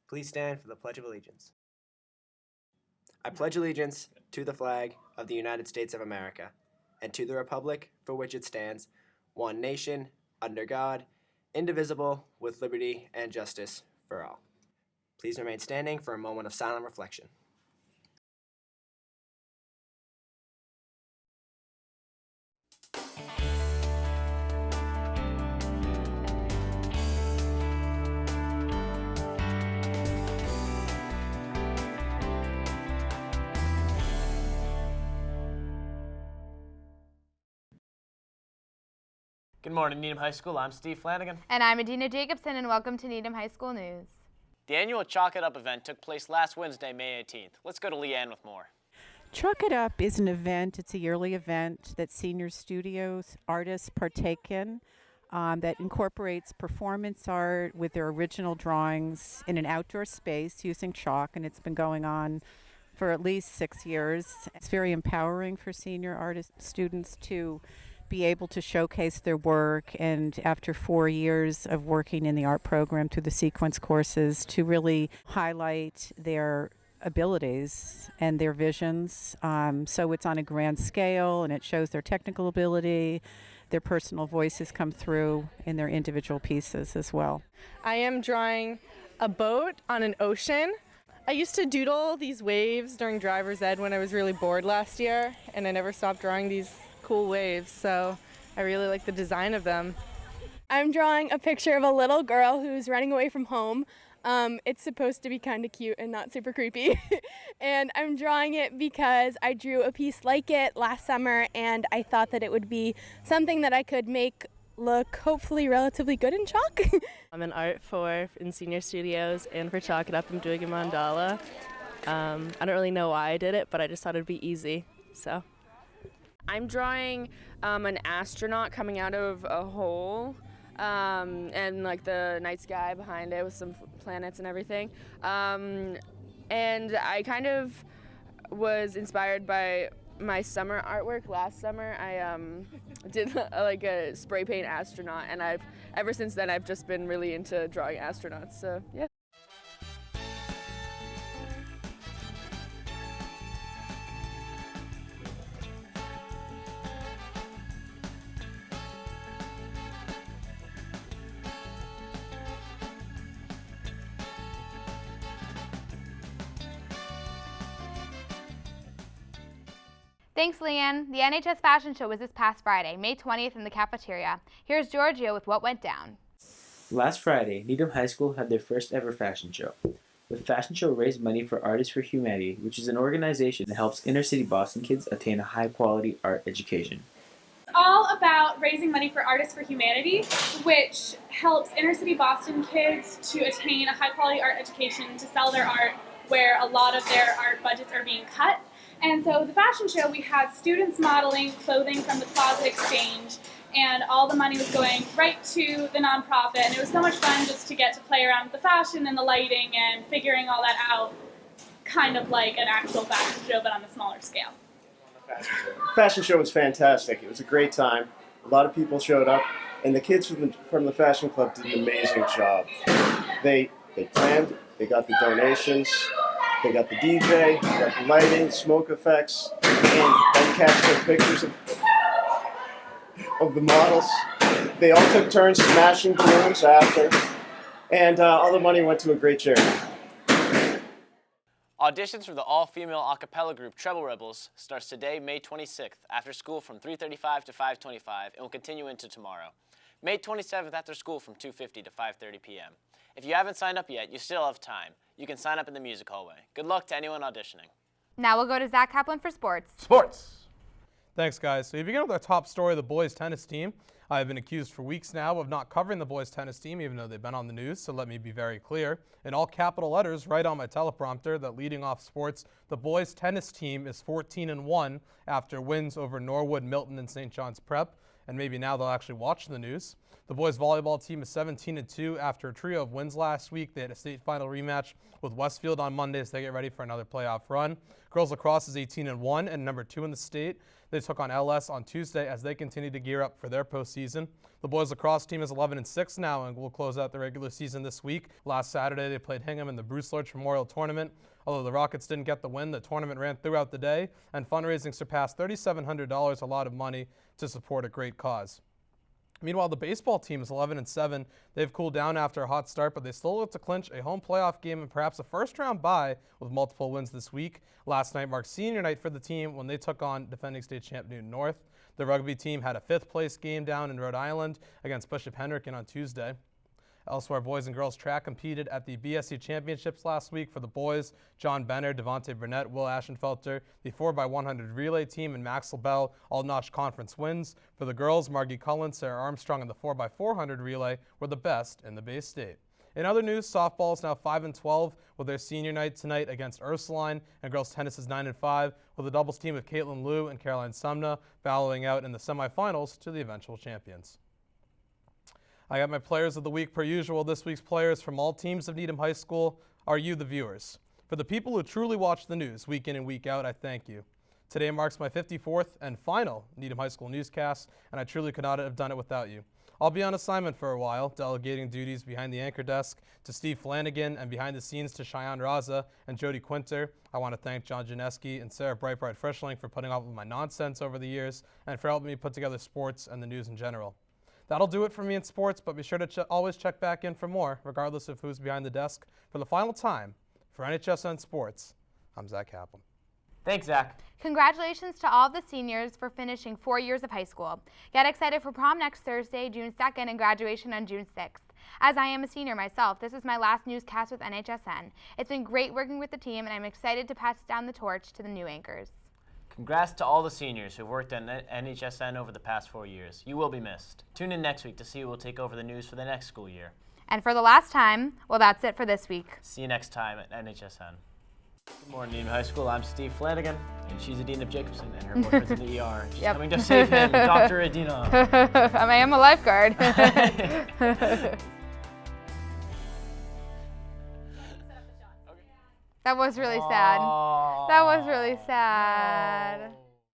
Please stand for the Pledge of Allegiance. I pledge allegiance to the flag of the United States of America and to the republic for which it stands, one nation, under God, indivisible, with liberty and justice for all. Please remain standing for a moment of silent reflection. Good morning, Needham High School. I'm Steve Flanagan. And I'm Adina Jacobson, and welcome to Needham High School News. The annual Chalk It Up event took place last Wednesday, May 18th. Let's go to Leanne with more. Chalk It Up is an event. It's a yearly event that senior studios artists partake in that incorporates performance art with their original drawings in an outdoor space using chalk, and it's been going on for at least 6 years. It's very empowering for senior artist students to be able to showcase their work, and after 4 years of working in the art program through the sequence courses, to really highlight their abilities and their visions. So it's on a grand scale, and it shows their technical ability. Their personal voices come through in their individual pieces as well. I am drawing a boat on an ocean. I used to doodle these waves during driver's ed when I was really bored last year, and I never stopped drawing these cool waves, so I really like the design of them. I'm drawing a picture of a little girl who's running away from home. It's supposed to be kind of cute and not super creepy. And I'm drawing it because I drew a piece like it last summer, and I thought that it would be something that I could make look hopefully relatively good in chalk. I'm in Art 4 in Senior Studios, and for Chalk It Up I'm doing a mandala. I don't really know why I did it, but I just thought it'd be easy, so. I'm drawing an astronaut coming out of a hole, and like the night sky behind it with some planets and everything. And I kind of was inspired by my summer artwork last summer. I did like a spray paint astronaut, and ever since then I've just been really into drawing astronauts. So yeah. Thanks, Leanne. The NHS Fashion Show was this past Friday, May 20th in the cafeteria. Here's Giorgio with what went down. Last Friday, Needham High School had their first ever fashion show. The fashion show raised money for Artists for Humanity, which is an organization that helps inner-city Boston kids attain a high-quality art education. All about raising money for Artists for Humanity, which helps inner-city Boston kids to attain a high-quality art education to sell their art where a lot of their art budgets are being cut. And so the fashion show, we had students modeling clothing from the Closet Exchange, and all the money was going right to the nonprofit, and it was so much fun just to get to play around with the fashion and the lighting and figuring all that out, kind of like an actual fashion show, but on a smaller scale. The fashion show was fantastic. It was a great time. A lot of people showed up, and the kids from the fashion club did an amazing job. They planned, they got the donations, they got the DJ, they got the lighting, smoke effects, and captured pictures of the models. They all took turns smashing balloons after, and all the money went to a great charity. Auditions for the all-female a cappella group Treble Rebels starts today, May 26th, after school from 3:35 to 5:25, and will continue into tomorrow. May 27th after school from 2:50 to 5:30 p.m. If you haven't signed up yet, you still have time. You can sign up in the music hallway. Good luck to anyone auditioning. Now we'll go to Zach Kaplan for sports. Sports! Thanks, guys. So you begin with our top story, the boys tennis team. I've been accused for weeks now of not covering the boys tennis team, even though they've been on the news, so let me be very clear. In all capital letters, right on my teleprompter, that leading off sports, the boys tennis team is 14-1 after wins over Norwood, Milton, and St. John's Prep, and maybe now they'll actually watch the news. The boys volleyball team is 17-2 after a trio of wins last week. They had a state final rematch with Westfield on Monday as they get ready for another playoff run. Girls lacrosse is 18-1 and number 2 in the state. They took on LS on Tuesday as they continue to gear up for their postseason. The boys lacrosse team is 11-6 now and will close out the regular season this week. Last Saturday, they played Hingham in the Bruce Lurch Memorial Tournament. Although the Rockets didn't get the win, the tournament ran throughout the day, and fundraising surpassed $3,700, a lot of money to support a great cause. Meanwhile, the baseball team is 11-7. They've cooled down after a hot start, but they still look to clinch a home playoff game and perhaps a first-round bye with multiple wins this week. Last night marked senior night for the team when they took on defending state champ Newton North. The rugby team had a fifth-place game down in Rhode Island against Bishop Hendricken on Tuesday. Elsewhere, boys and girls track competed at the BSC Championships last week. For the boys, John Benner, Devontae Burnett, Will Ashenfelter, the 4x100 relay team, and Maxwell Bell all notched conference wins. For the girls, Margie Cullen, Sarah Armstrong, and the 4x400 relay were the best in the Bay State. In other news, softball is now 5-12 with their senior night tonight against Ursuline, and girls tennis is 9-5 with a doubles team of Caitlin Liu and Caroline Sumna battling out in the semifinals to the eventual champions. I got my players of the week per usual. This week's players from all teams of Needham High School are you, the viewers. For the people who truly watch the news week in and week out, I thank you. Today marks my 54th and final Needham High School newscast, and I truly could not have done it without you. I'll be on assignment for a while, delegating duties behind the anchor desk to Steve Flanagan and behind the scenes to Cheyenne Raza and Jody Quinter. I want to thank John Janeski and Sarah Brightbright Frischling for putting up with my nonsense over the years and for helping me put together sports and the news in general. That'll do it for me in sports, but be sure to always check back in for more, regardless of who's behind the desk. For the final time, for NHSN Sports, I'm Zach Kaplan. Thanks, Zach. Congratulations to all of the seniors for finishing 4 years of high school. Get excited for prom next Thursday, June 2nd, and graduation on June 6th. As I am a senior myself, this is my last newscast with NHSN. It's been great working with the team, and I'm excited to pass down the torch to the new anchors. Congrats to all the seniors who've worked at NHSN over the past 4 years. You will be missed. Tune in next week to see who will take over the news for the next school year. And for the last time, well, that's it for this week. See you next time at NHSN. Good morning, Needham High School. I'm Steve Flanagan, and she's Adina Jacobson, and her boyfriend's in the ER. She's coming to save him, Dr. Adina. I am a lifeguard. That was really sad. That was really sad.